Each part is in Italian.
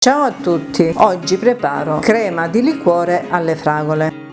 Ciao a tutti, oggi preparo crema di liquore alle fragole.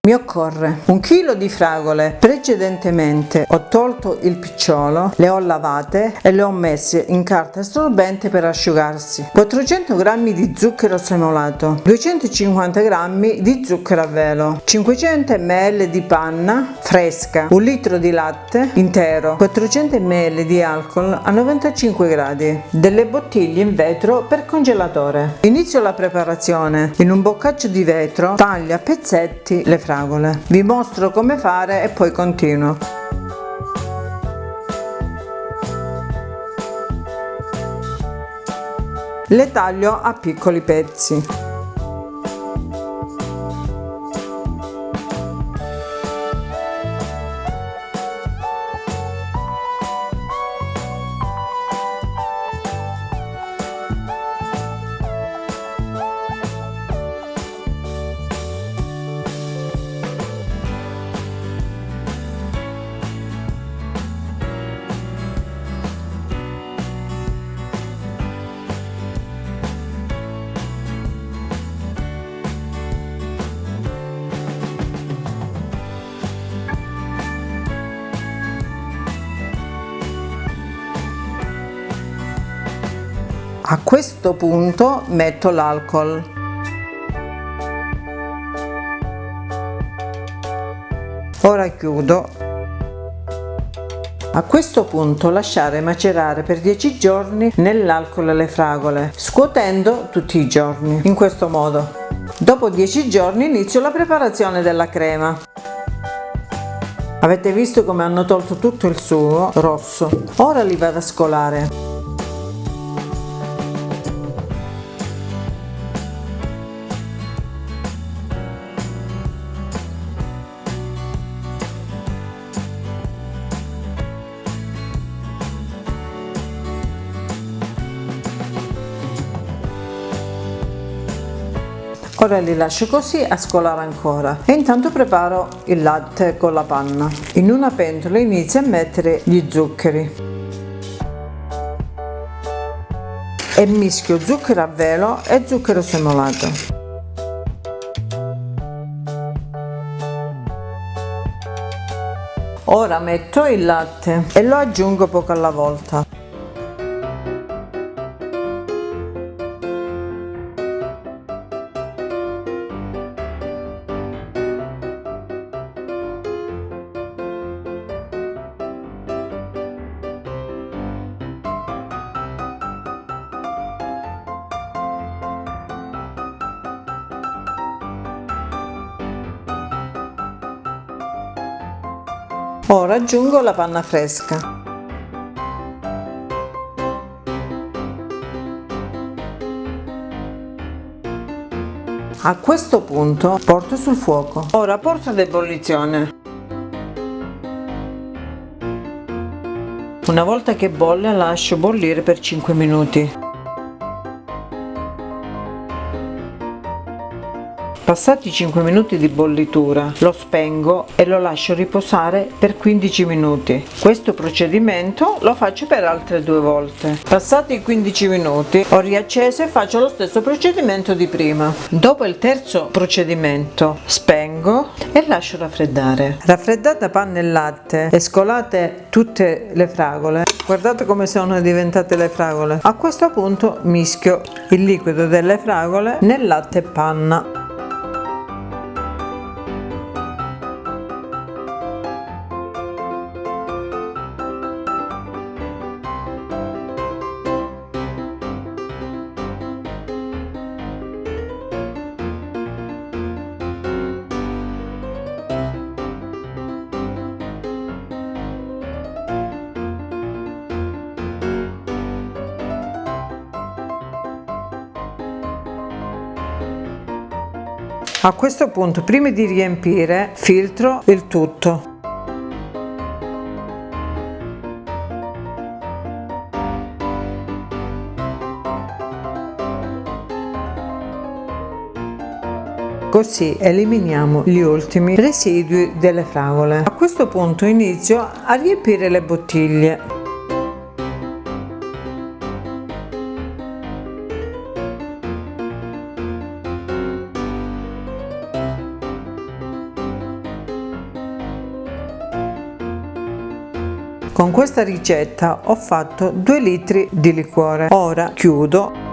Mi occorre 1 chilo di fragole. Precedentemente ho tolto il picciolo, le ho lavate e le ho messe in carta assorbente per asciugarsi. 400 g di zucchero semolato, 250 g di zucchero a velo, 500 ml di panna fresca, 1 litro di latte intero, 400 ml di alcol a 95 gradi, delle bottiglie in vetro per congelatore. Inizio la preparazione. In un boccaccio di vetro taglio a pezzetti le fragole. Vi mostro come fare e poi continuo. Le taglio a piccoli pezzi. A questo punto metto l'alcol. Ora chiudo. A questo punto lasciare macerare per 10 giorni nell'alcol le fragole, scuotendo tutti i giorni, in questo modo. Dopo 10 giorni inizio la preparazione della crema. Avete visto come hanno tolto tutto il sugo rosso. Ora li vado a scolare. Ora li lascio così a scolare ancora e intanto preparo il latte con la panna. In una pentola inizio a mettere gli zuccheri e mischio zucchero a velo e zucchero semolato. Ora metto il latte e lo aggiungo poco alla volta. Ora aggiungo la panna fresca. A questo punto porto sul fuoco. Ora porto ad ebollizione. Una volta che bolle lascio bollire per 5 minuti. Passati 5 minuti di bollitura lo spengo e lo lascio riposare per 15 minuti. Questo procedimento lo faccio per altre 2 volte. Passati i 15 minuti ho riacceso e faccio lo stesso procedimento di prima. Dopo il terzo procedimento spengo e lascio raffreddare. Raffreddata panna e latte e scolate tutte le fragole, guardate come sono diventate le fragole. A questo punto mischio il liquido delle fragole nel latte e panna. A questo punto, prima di riempire, filtro il tutto. Così eliminiamo gli ultimi residui delle fragole. A questo punto inizio a riempire le bottiglie. Con questa ricetta ho fatto 2 litri di liquore. Ora chiudo.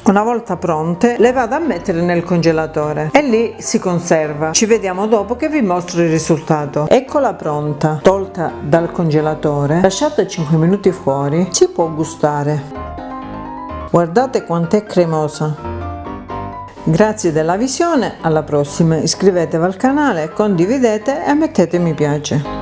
Una volta pronte le vado a mettere nel congelatore e lì si conserva. Ci vediamo dopo che vi mostro il risultato. Eccola pronta, tolta dal congelatore, lasciata 5 minuti fuori, si può gustare. Guardate quant'è cremosa. Grazie della visione, alla prossima, iscrivetevi al canale, condividete e mettete mi piace.